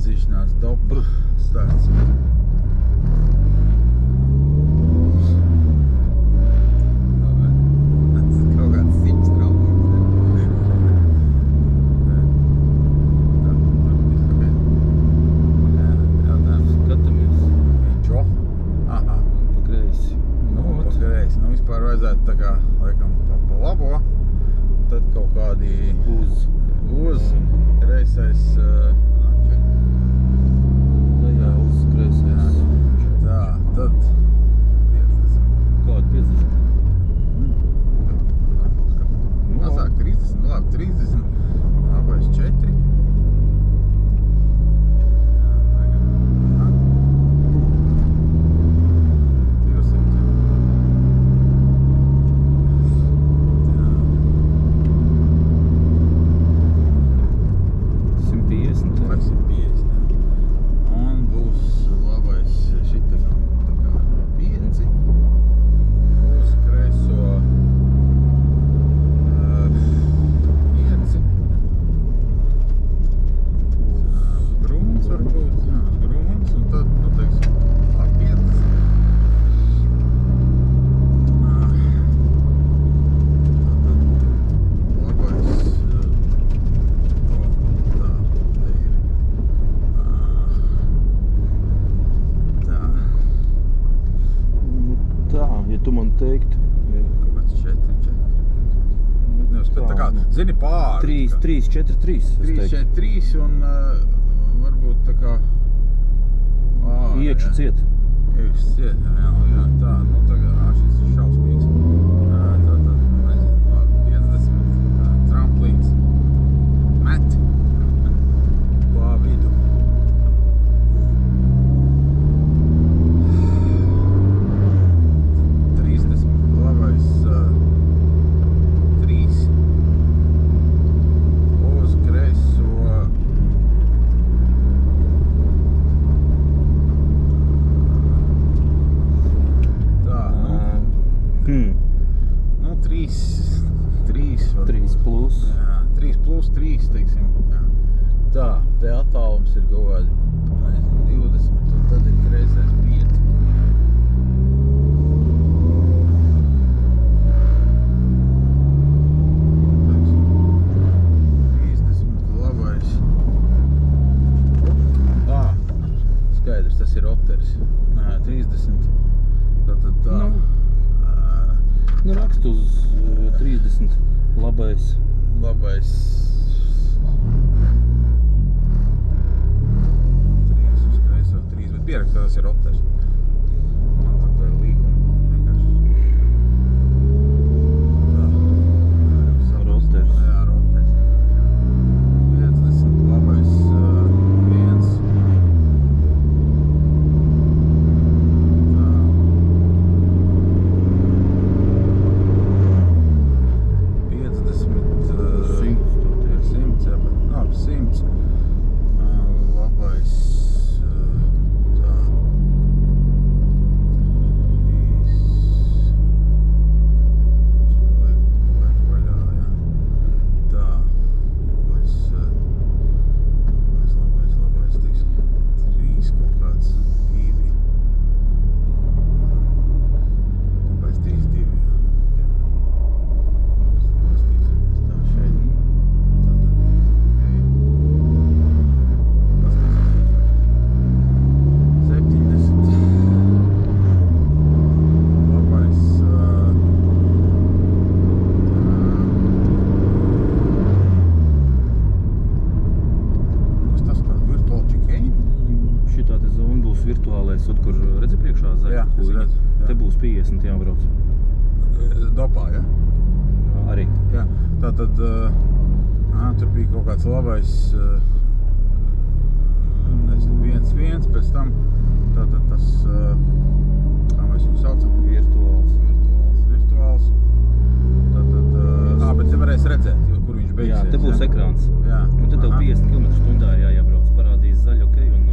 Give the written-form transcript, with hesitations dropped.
Iepazīšanās dopa starts. Kaut kāds 100 traumīgs. Skatāmies. Čo? Aha. Pa kreisi. Pa kreisi. Nu, vispār vajadzētu tā kā, laikam, pa labo. Tad kaut kādi uz kreisais. Jā, uz kreisais. Tā, tad 50. Kāda 50? Mazāk 30, labi, 30. Labais 4. Zini, pāri. 3, 4, 3. 3, 4, 3 un varbūt tā kā... Iekšu ciet. Iekšu ciet, jā, tā, nu tagad, šis ir šausmīgs. Tātad, nezinu, 50 tramplīns. Met. Pa vidu. Nu, 3 plus. Jā, 3 plus 3, teiksim. Jā. Tā, te attālums ir kaut kādi, nezinu, 20, un tad ir kreisais 5. Teiksim, 30 labais. Skaidrs, tas ir opteris. 30. Tātad tā. Nu, rakst uz 30 labais. Labais. 3 uz kreiso 3, bet pierakstā tas ir opters. Man tur tā ir līguma vienkārši. Tā. Roters. Jā, roters. 50 labais 100. Labais tā. 3. Liek vaļā, jā. Tā. Labais, teiksim, 3 kaut kāds 2. Labais 3, 2, jā. Tā šeit. Virtuālais, kur redzi priekšā zaļa kuģiņa. Te būs 50 jābrauc. Dopā, ja? Arī. Jā, tātad, tur bija kaut kāds labais, nezinu, 1, pēc tam, tātad tas, kā mēs viņu saucam? Virtuāls. Tātad, bet te varēs redzēt, kur viņš beigsies. Jā, te būs ekrāns. Jā. Un te tev 50 km/h ir jābrauc, parādīs zaļu, ok, un